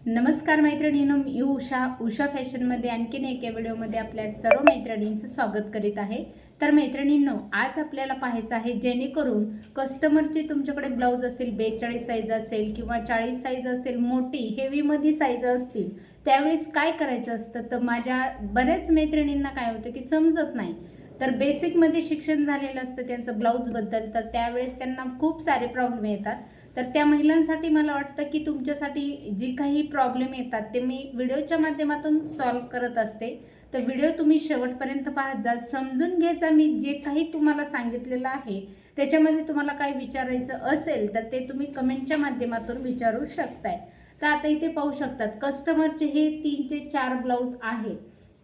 नमस्कार मैत्रिणींनो, मी उषा फॅशनमध्ये आणखीन एका व्हिडिओमध्ये आपल्या सर्व मैत्रिणींचं स्वागत करीत आहे। तर मैत्रिणींनो, आज आपल्याला पाहायचं आहे जेणेकरून कस्टमरची तुमच्याकडे ब्लाउज असेल 42 साईज असेल किंवा 40 साईज असेल, मोठी हेवीमध्ये साईज असतील, त्यावेळेस काय करायचं असतं। तर माझ्या बऱ्याच मैत्रिणींना काय होतं की समजत नाही। तर बेसिकमध्ये शिक्षण झालेलं असतं त्यांचं ब्लाऊजबद्दल, तर त्यावेळेस त्यांना खूप सारे प्रॉब्लेम येतात। तर त्या महिलांसाठी मला वाटतं की तुमच्यासाठी जी काही प्रॉब्लेम येतात ते मी व्हिडिओच्या माध्यमातून सॉल्व्ह करत असते। तर व्हिडिओ तुम्ही शेवटपर्यंत पाहत जा, समजून घ्यायचा मी जे काही तुम्हाला सांगितलेलं आहे त्याच्यामध्ये तुम्हाला काय विचारायचं असेल तर ते तुम्ही कमेंटच्या माध्यमातून विचारू शकताय। तर आता इथे पाहू शकतात कस्टमरचे हे 3 ते 4 ब्लाऊज आहेत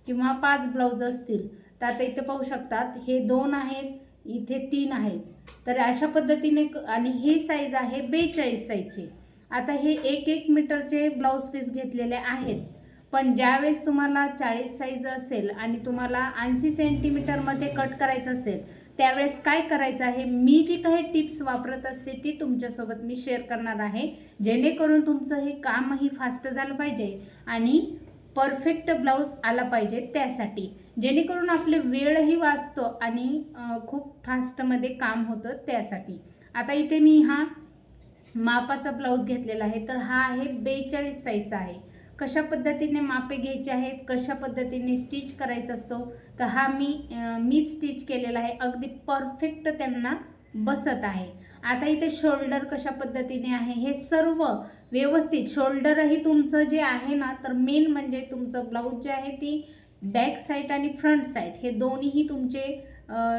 किंवा 5 ब्लाऊज असतील। तर आता इथे पाहू शकतात हे 2 आहेत, इथे 3 आहेत। तर अशा पद्धतीने आणि हे साईज आहे 42 साईजचे। आता हे 1-1 मीटरचे ब्लाऊज पीस घेतलेले आहेत, पण ज्यावेळेस तुम्हाला 40 साईज असेल आणि तुम्हाला 80 सेंटीमीटरमध्ये कट करायचं असेल त्यावेळेस काय करायचं आहे, मी जी काही टिप्स वापरत असते ती तुमच्यासोबत मी शेअर करणार आहे, जेणेकरून तुमचं हे कामही फास्ट झालं पाहिजे आणि परफेक्ट ब्लाऊज आला पाहिजे त्यासाठी, जेणेकरून आपले वेळही वाचतो आणि खूप फास्टमध्ये काम होतं त्यासाठी। आता इथे मी हा मापाचा ब्लाऊज घेतलेला आहे, तर हा आहे 42 साईजचा आहे। कशा पद्धतीने मापे घ्यायचे आहेत, कशा पद्धतीने स्टिच करायचं असतो, तर हा मी स्टिच केलेला आहे, अगदी परफेक्ट त्यांना बसत आहे। आता इथे शोल्डर कशा पद्धतीने आहे हे सर्व व्यवस्थित, शोल्डरही तुमचं जे आहे ना, तर मेन म्हणजे तुमचं ब्लाऊज जे आहे ती बॅक साईड आणि फ्रंट साईड हे दोन्हीही तुमचे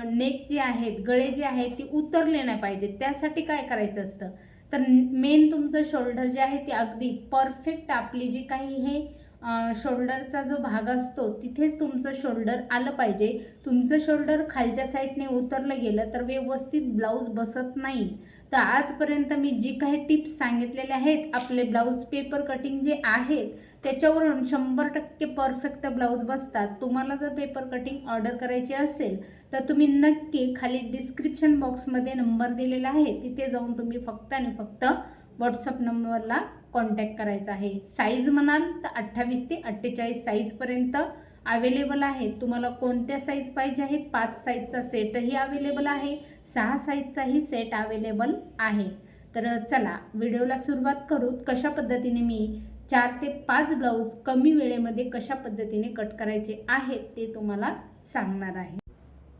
नेक जे आहेत, गळे जे आहेत ते उतरले नाही पाहिजे। त्यासाठी काय करायचं असतं, तर मेन तुमचं शोल्डर जे आहे ते अगदी परफेक्ट, आपली जी काही हे शोल्डरचा जो भाग असतो तिथेच तुमचं शोल्डर आलं पाहिजे। तुमचं शोल्डर खालच्या साईडने उतरलं गेलं तर व्यवस्थित ब्लाऊज बसत नाही। तर आजपर्यंत मी जी काही टिप्स सांगितलेल्या आहेत, आपले ब्लाऊज पेपर कटिंग जे आहेत त्याच्यावरून 100% परफेक्ट ब्लाऊज बसतात। तुम्हाला जर पेपर कटिंग ऑर्डर करायची असेल तर तुम्ही नक्की खाली डिस्क्रिप्शन बॉक्समध्ये नंबर दिलेला आहे, तिथे जाऊन तुम्ही फक्त आणि फक्त व्हॉट्सअप नंबरला कॉन्टॅक्ट करायचा आहे। साईज म्हणाल तर 28 ते 48 साईजपर्यंत अवेलेबल आहे। तुम्हाला कोणत्या साईज पाहिजे आहेत, 5 साईजचा सेटही अवेलेबल आहे, 6 साईजचाही सेट अवेलेबल आहे। तर चला व्हिडिओला सुरुवात करू। कशा पद्धतीने मी 4 ते 5 ब्लाऊज कमी वेळेमध्ये कशा पद्धतीने कट करायचे आहेत ते तुम्हाला सांगणार आहे।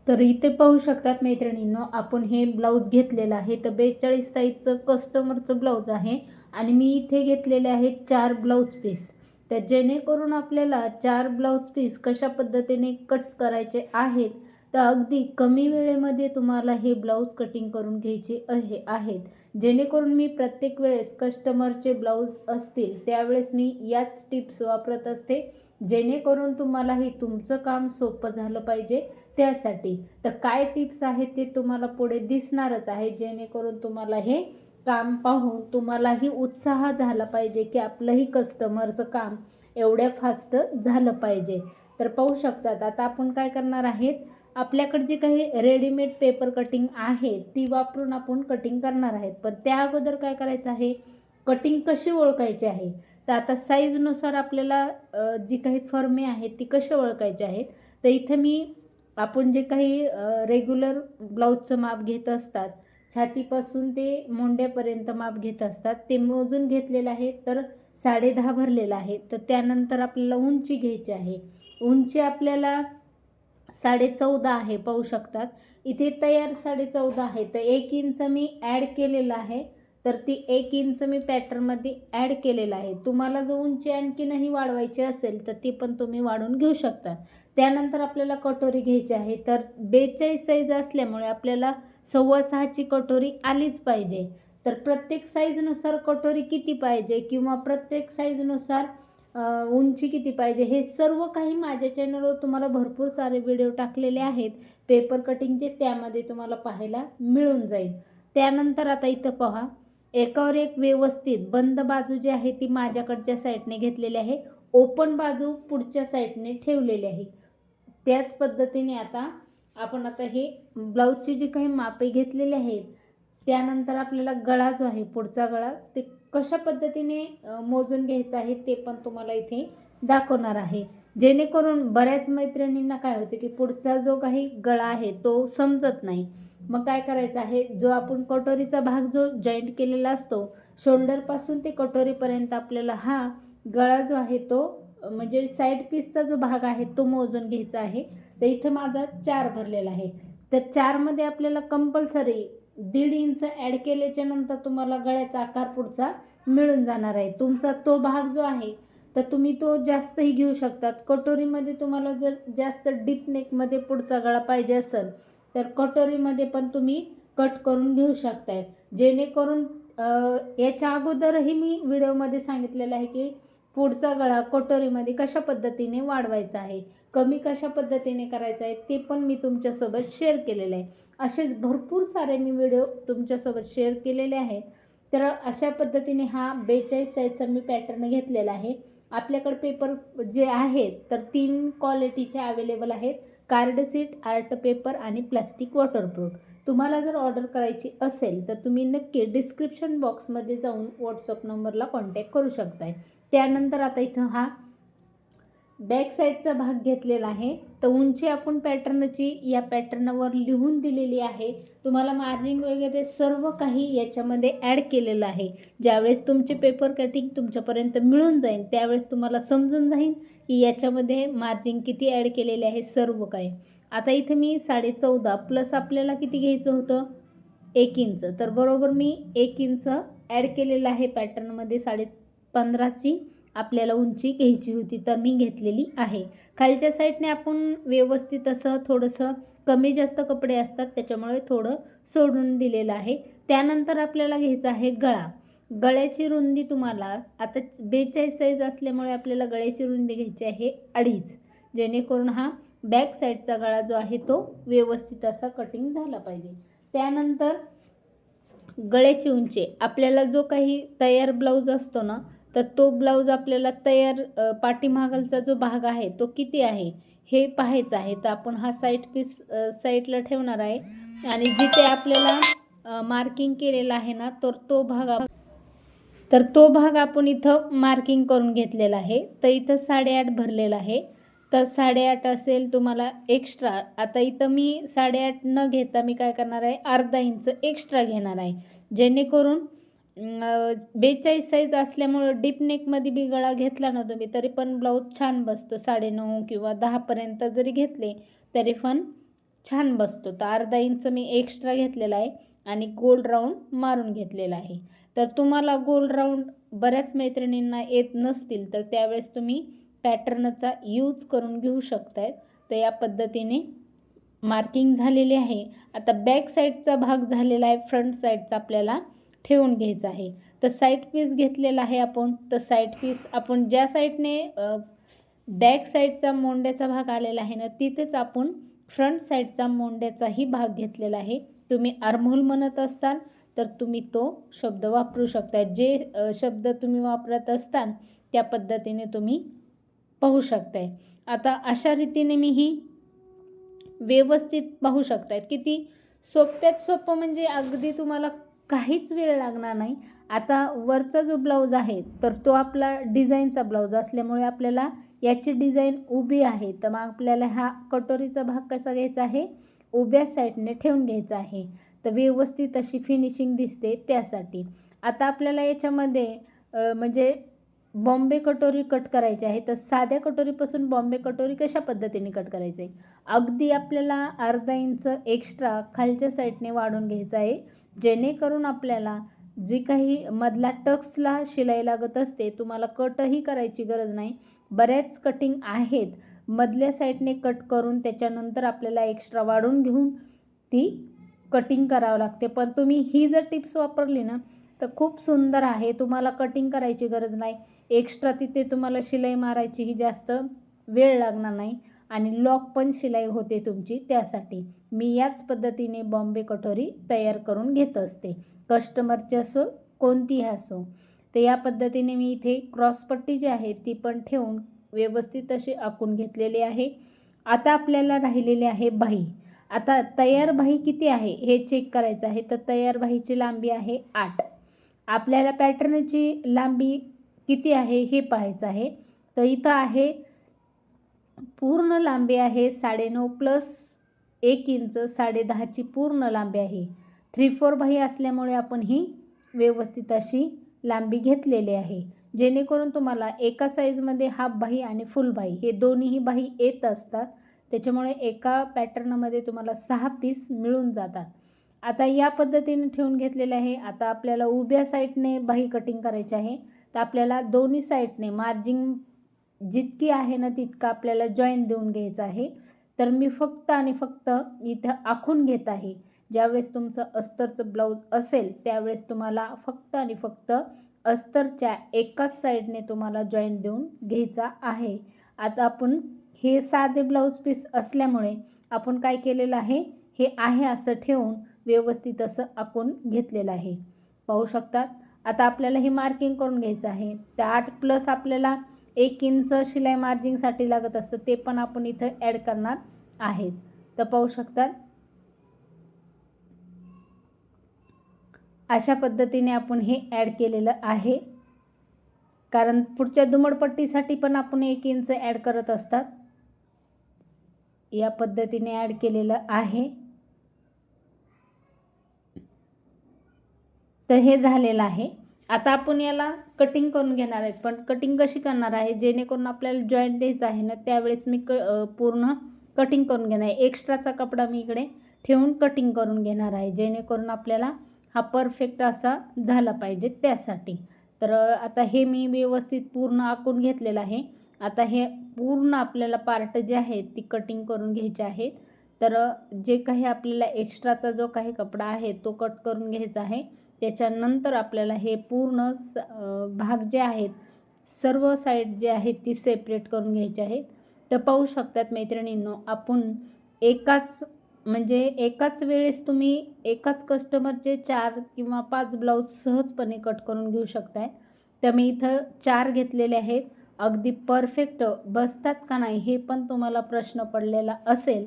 तर इथे पाहू शकतात मैत्रिणींनो, आपण हे ब्लाऊज घेतलेलं आहे, तर 42 साईजचं कस्टमरचं ब्लाऊज आहे आणि मी इथे घेतलेले आहेत 4 ब्लाऊज पीस। तर जेणेकरून आपल्याला 4 ब्लाऊज पीस कशा पद्धतीने कट करायचे आहेत, तर अगदी कमी वेळेमध्ये तुम्हाला हे ब्लाऊज कटिंग करून घ्यायचे आहेत। जेणेकरून मी प्रत्येक वेळेस कस्टमरचे ब्लाऊज असतील त्यावेळेस मी याच टिप्स वापरत असते, जेणेकरून तुम्हालाही तुमचं काम सोपं झालं पाहिजे त्यासाठी। तर काय टिप्स आहेत ते तुम्हाला पुढे दिसणारच आहे, जेणेकरून तुम्हाला हे काम पाहून तुम्हालाही उत्साह झाला पाहिजे की आपलंही कस्टमरचं काम एवढ्या फास्ट झालं पाहिजे। तर पाहू शकतात आता आपण काय करणार आहेत, आपल्याकडे जी काही रेडीमेड पेपर कटिंग आहे ती वापरून आपण कटिंग करणार आहेत। पण त्या अगोदर काय करायचं आहे, कटिंग कशी ओळखायची आहे, तर आता साईजनुसार आपल्याला जी काही फर्मे आहेत ती कशी ओळखायची आहेत। तर इथे मी आपण जे काही रेग्युलर ब्लाऊजचं माप घेत असतात, छातीपासून ते मोंड्यापर्यंत माप घेत असतात, ते मोजून घेतलेलं आहे, तर 10.5 भरलेलं आहे। तर त्यानंतर आपल्याला उंची घ्यायची आहे, उंची आपल्याला 14.5 आहे, पाहू शकतात इथे तयार 14.5 आहे, तर 1 इंच मी ॲड केलेलं आहे। तर ती 1 इंच मी पॅटर्नमध्ये ॲड केलेलं आहे। तुम्हाला जर उंची आणखीनही वाढवायची असेल तर ती पण तुम्ही वाढवून घेऊ शकता। त्यानंतर आपल्याला कटोरी घ्यायची आहे, तर 42 साईज असल्यामुळे आपल्याला 6.25ची कटोरी आलीच पाहिजे। तर प्रत्येक साईजनुसार कटोरी किती पाहिजे किंवा प्रत्येक साईजनुसार उंची किती पाहिजे हे सर्व काही माझ्या चॅनलवर तुम्हाला भरपूर सारे व्हिडिओ टाकलेले आहेत पेपर कटिंगचे, त्यामध्ये तुम्हाला पाहायला मिळून जाईल। त्यानंतर आता इथं पहा, एकावर एक व्यवस्थित बंद बाजू जी आहे ती माझ्याकडच्या साईडने घेतलेली आहे, ओपन बाजू पुढच्या साईडने ठेवलेली आहे। त्याच पद्धतीने आता आपण हे ब्लाऊजची जी काही मापे घेतलेली आहेत, त्यानंतर आपल्याला गळा जो आहे पुढचा गळा ते कशा पद्धतीने मोजून घ्यायचं आहे ते पण तुम्हाला इथे दाखवणार आहे, जेणेकरून बऱ्याच मैत्रिणींना काय होते की पुढचा जो काही गळा आहे तो समजत नाही. मग काय करायचं आहे, जो आपण कटोरीचा भाग जो जॉईंट केलेला असतो शोल्डरपासून ते कटोरीपर्यंत आपल्याला हा गळा जो आहे तो म्हणजे साईड पीसचा जो भाग आहे तो मोजून घ्यायचा आहे. तर इथं माझा 4 भरलेला आहे. तर 4मध्ये आपल्याला कंपल्सरी 1.5 इंच ॲड केल्याच्या नंतर तुम्हाला गळ्याचा आकार पुढचा मिळून जाणार आहे. तुमचा तो भाग जो आहे तर तुम्ही तो जास्तही घेऊ शकतात. कटोरीमध्ये तुम्हाला जर जास्त डीप नेकमध्ये पुढचा गळा पाहिजे असेल तर कटोरीमध्ये पण तुम्ही कट करून घेऊ शकताय. जेणेकरून याच्या अगोदरही मी व्हिडिओमध्ये सांगितलेलं आहे की पुढचा गळा कटोरीमध्ये कशा पद्धतीने वाढवायचा आहे, कमी कशा पद्धतीने करायचा आहे ते पण मी तुमच्यासोबत शेअर केलेलं आहे. असेच भरपूर सारे मी व्हिडिओ तुमच्यासोबत शेअर केलेले आहेत. तर अशा पद्धतीने हा 42 साईजचा मी पॅटर्न घेतलेला आहे. आपल्याकडे पेपर जे आहेत तर 3 क्वालिटीचे अवेलेबल आहेत, कार्डशीट, आर्ट पेपर आणि प्लास्टिक वॉटरप्रूफ. तुम्हाला जर ऑर्डर करायची असेल तर तुम्ही नक्की डिस्क्रिप्शन बॉक्समध्ये जाऊन व्हॉट्सअप नंबरला कॉन्टॅक्ट करू शकताय. त्यानंतर आता इथं हा बॅक साईडचा भाग घेतलेला आहे. तर उंची आपण पॅटर्नची या पॅटर्नवर लिहून दिलेली आहे. तुम्हाला मार्जिंग वगैरे सर्व काही याच्यामध्ये ॲड केलेलं आहे. ज्यावेळेस तुमचे पेपर कटिंग तुमच्यापर्यंत मिळून जाईल त्यावेळेस तुम्हाला समजून जाईल की याच्यामध्ये मार्जिंग किती ॲड केलेले आहे सर्व काही. आता इथे मी 14.5 प्लस आपल्याला किती घ्यायचं होतं 1 इंच, तर बरोबर मी 1 इंच ॲड केलेलं आहे पॅटर्नमध्ये. 15.5ची आपल्याला उंची घ्यायची होती तर मी घेतलेली आहे. खालच्या साईडने आपण व्यवस्थित असं थोडंसं कमी जास्त कपडे असतात त्याच्यामुळे थोडं सोडून दिलेलं आहे. त्यानंतर आपल्याला घ्यायचा आहे गळा. गळ्याची रुंदी तुम्हाला आता 42 साईज असल्यामुळे आपल्याला गळ्याची रुंदी घ्यायची आहे 2.5, जेणेकरून हा बॅक साईडचा गळा जो आहे तो व्यवस्थित असा कटिंग झाला पाहिजे. त्यानंतर गळ्याची उंची आपल्याला जो काही तयार ब्लाऊज असतो ना तर तो ब्लाऊज आपल्याला तयार पाठीमागलचा जो भाग आहे तो किती आहे हे पाहायचं आहे. तर आपण हा साईड पीस साईडला ठेवणार आहे आणि जिथे आपल्याला मार्किंग केलेला आहे ना तर तो भाग आपण इथं मार्किंग करून घेतलेला आहे. तर इथं 8.5 भरलेला आहे. तर 8.5 असेल तुम्हाला एक्स्ट्रा. आता इथं मी 8.5 न घेता मी काय करणार आहे अर्धा इंच एक्स्ट्रा घेणार आहे, जेणेकरून 42 साईज असल्यामुळं डीप नेकमध्ये बी गळा घेतला ना तुम्ही तरी पण ब्लाऊज छान बसतो. 9.5 किंवा 10पर्यंत जरी घेतले तरी पण छान बसतो. तर अर्धा इंच मी एक्स्ट्रा घेतलेला आहे आणि गोल राऊंड मारून घेतलेला आहे. तर तुम्हाला गोल राऊंड बऱ्याच मैत्रिणींना येत नसतील तर त्यावेळेस तुम्ही पॅटर्नचा यूज करून घेऊ शकताय. तर या पद्धतीने मार्किंग झालेली आहे. आता बॅक साईडचा भाग झालेला आहे, फ्रंट साईडचा आपल्याला ठेवून घ्यायचा आहे. तर साईड पीस घेतलेला आहे आपण. तर साईड पीस आपण ज्या साईडने बॅक साईडचा मोंड्याचा भाग आलेला आहे ना तिथेच आपण फ्रंट साईडचा मोंड्याचाही भाग घेतलेला आहे. तुम्ही आर्महोल म्हणत असताल तर तुम्ही तो शब्द वापरू शकता. जे शब्द तुम्ही वापरत असताल त्या पद्धतीने तुम्ही पाहू शकताय. आता अशा रीतीने मी ही व्यवस्थित पाहू शकताय. किती सोप्यात सोपं म्हणजे अगदी तुम्हाला काहीच वेळ लागणार नाही. आता वरचा जो ब्लाऊज आहे तर तो आपला डिझाईनचा ब्लाऊज असल्यामुळे आपल्याला याची डिझाईन उभी आहे. तर मग आपल्याला हा कटोरीचा भाग कसा घ्यायचा आहे उभ्या साईडने ठेवून घ्यायचा आहे. तर व्यवस्थित अशी फिनिशिंग दिसते त्यासाठी. आता आपल्याला याच्यामध्ये म्हणजे बॉम्बे कटोरी कट करायची आहे. तर साध्या कटोरीपासून बॉम्बे कटोरी कशा पद्धतीने कट करायचं आहे अगदी आपल्याला अर्धा इंच एक्स्ट्रा खालच्या साईडने वाढून घ्यायचं आहे, जेणेकरून आपल्याला जी काही मधला टक्सला शिलाई लागत असते तुम्हाला कटही करायची गरज नाही. बऱ्याच कटिंग आहेत मधल्या साईडने कट करून त्याच्यानंतर आपल्याला एक्स्ट्रा वाढून घेऊन ती कटिंग करावं लागते. पण तुम्ही ही जर टिप्स वापरली ना तर खूप सुंदर आहे. तुम्हाला कटिंग करायची गरज नाही. एक्स्ट्रा तिथे तुम्हाला शिलाई मारायचीही जास्त वेळ लागणार नाही आणि लॉक पण शिलाई होते तुमची. त्यासाठी मी याच पद्धतीने बॉम्बे कटोरी तयार करून घेत असते, कस्टमरची असो कोणतीही असो. तर या पद्धतीने मी इथे क्रॉसपट्टी जी आहे ती पण ठेवून व्यवस्थित अशी आखून घेतलेली आहे. आता आपल्याला राहिलेली आहे बाही. आता तयार बाही किती आहे हे चेक करायचं आहे. तर तयार बाहीची लांबी आहे 8. आपल्याला पॅटर्नची लांबी किती आहे हे पाहायचं आहे. तर इथं आहे पूर्ण लांबी आहे 9.5 प्लस 1 इंच 10.5ची पूर्ण लांबी आहे. 3/4 बाही असल्यामुळे आपण ही व्यवस्थित अशी लांबी घेतलेली आहे, जेणेकरून तुम्हाला एका साईजमध्ये हाफ बाही आणि फुल बाही हे दोन्हीही बाही येत असतात. त्याच्यामुळे एका पॅटर्नमध्ये तुम्हाला 6 पीस मिळून जातात. आता या पद्धतीने ठेवून घेतलेले आहे. आता आपल्याला उभ्या साईडने बाही कटिंग करायची आहे. तर आपल्याला दोन्ही साईडने मार्जिन जितकी आहे ना तितका आपल्याला जॉईंट देऊन घ्यायचं आहे. तर मी फक्त आणि फक्त इथं आखून घेत आहे. ज्यावेळेस तुमचं अस्तरचं ब्लाऊज असेल त्यावेळेस तुम्हाला फक्त आणि फक्त अस्तरच्या एकाच साईडने तुम्हाला जॉईंट देऊन घ्यायचा आहे. आता आपण हे साधे ब्लाऊज पीस असल्यामुळे आपण काय केलेलं आहे, हे आहे असं ठेवून व्यवस्थित असं आखून घेतलेलं आहे. पाहू शकतात. आता आपल्याला हे मार्किंग करून घ्यायचं आहे. त्या 8 प्लस आपल्याला 1 इंच शिलाई मार्जिंगसाठी लागत असतं, ते पण आपण इथं ॲड करणार आहेत. तर पाहू शकतात अशा पद्धतीने आपण हे ॲड केलेलं आहे. कारण पुढच्या दुमडपट्टीसाठी पण आपण 1 इंच ॲड करत असतात. या पद्धतीने ॲड केलेलं आहे. तर हे झालेलं आहे. आता आपण याला कटिंग करून घेणार आहेत. पण कटिंग कशी करणार आहे, जेणेकरून आपल्याला जॉईंट द्यायचं आहे ना त्यावेळेस मी पूर्ण कटिंग करून घेणार आहे. एक्स्ट्राचा कपडा मी इकडे ठेवून कटिंग करून घेणार आहे, जेणेकरून आपल्याला हा परफेक्ट असा झाला पाहिजे त्यासाठी. तर आता हे मी व्यवस्थित पूर्ण आखून घेतलेलं आहे. आता हे पूर्ण आपल्याला पार्ट जे आहेत ती कटिंग करून घ्यायचे आहेत. तर जे काही आपल्याला एक्स्ट्राचा जो काही कपडा आहे तो कट करून घ्यायचा आहे. त्याच्यानंतर आपल्याला हे पूर्ण भाग जे आहेत सर्व साईड जे आहेत ती सेपरेट करून घ्यायचे आहेत. तर पाहू शकतात मैत्रिणींनो, आपण एकाच वेळेस तुम्ही एकाच कस्टमरचे 4 किंवा 5 ब्लाऊज सहजपणे कट करून घेऊ शकताय. तर मी इथं 4 घेतलेले आहेत. अगदी परफेक्ट बसतात का नाही हे पण तुम्हाला प्रश्न पडलेला असेल,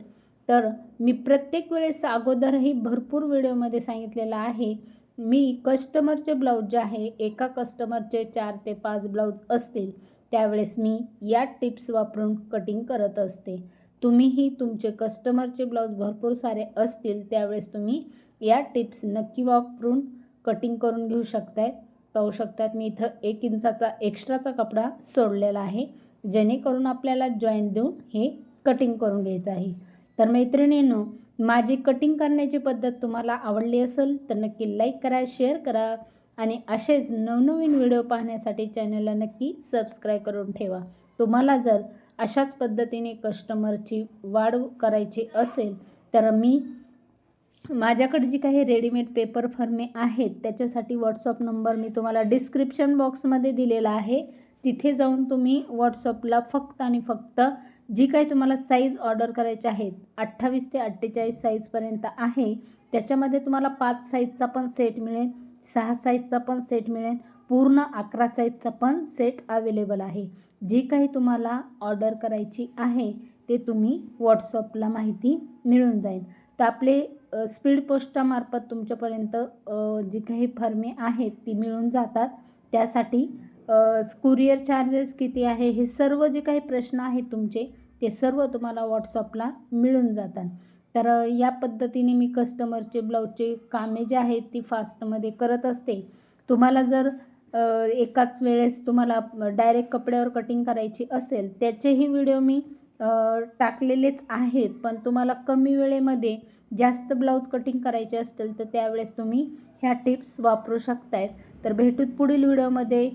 तर मी प्रत्येक वेळेस अगोदरही भरपूर व्हिडिओमध्ये सांगितलेलं आहे, मी कस्टमरचे ब्लाऊज जे आहे एका कस्टमरचे 4 ते 5 ब्लाऊज असतील त्यावेळेस मी या टिप्स वापरून कटिंग करत असते. तुम्हीही तुमचे कस्टमरचे ब्लाऊज भरपूर सारे असतील त्यावेळेस तुम्ही या टिप्स नक्की वापरून कटिंग करून घेऊ शकताय. पाहू शकतात मी इथं 1 इंचाचा एक्स्ट्राचा कपडा सोडलेला आहे, जेणेकरून आपल्याला जॉईंट देऊन हे कटिंग करून घ्यायचं आहे. तर मैत्रिणींनो, माझी कटिंग करण्याची पद्धत तुम्हाला आवडली असेल तर नक्की लाईक करा, शेअर करा आणि असेच नवनवीन व्हिडिओ पाहण्यासाठी चॅनलला नक्की सबस्क्राईब करून ठेवा. तुम्हाला जर अशाच पद्धतीने कस्टमरची वाढ करायची असेल तर माझ्याकडे जी काही रेडीमेड पेपर फर्मे आहेत त्याच्यासाठी व्हॉट्सअप नंबर मी तुम्हाला डिस्क्रिप्शन बॉक्समध्ये दिलेला आहे. तिथे जाऊन तुम्ही व्हॉट्सअपला फक्त आणि फक्त जी काही तुम्हाला साईज ऑर्डर करायची आहेत 28 ते 48 साईजपर्यंत आहे. त्याच्यामध्ये तुम्हाला 5 साईजचा पण सेट मिळेल, 6 साईजचा पण सेट मिळेल, पूर्ण 11 साईजचा पण सेट अवेलेबल आहे. जी काही तुम्हाला ऑर्डर करायची आहे ते तुम्ही व्हॉट्सअपला माहिती मिळून जाईल. तर आपले स्पीड पोस्टामार्फत तुमच्यापर्यंत जी काही फर्मे आहेत ती मिळून जातात. त्यासाठी कुरिअर चार्जेस किती आहे हे सर्व जे काही प्रश्न आहेत तुमचे ते सर्व तुम्हाला व्हॉट्सअपला मिळून जातात. तर या पद्धतीने मी कस्टमरचे ब्लाऊजचे कामे जे आहेत ती फास्टमध्ये करत असते. तुम्हाला जर एकाच वेळेस तुम्हाला डायरेक्ट कपड्यावर कटिंग करायची असेल त्याचेही व्हिडिओ मी टाकलेलेच आहेत. पण तुम्हाला कमी वेळेमध्ये जास्त ब्लाऊज कटिंग करायचे असतील तर त्यावेळेस तुम्ही ह्या टिप्स वापरू शकताय. तर भेटूत पुढील व्हिडिओमध्ये.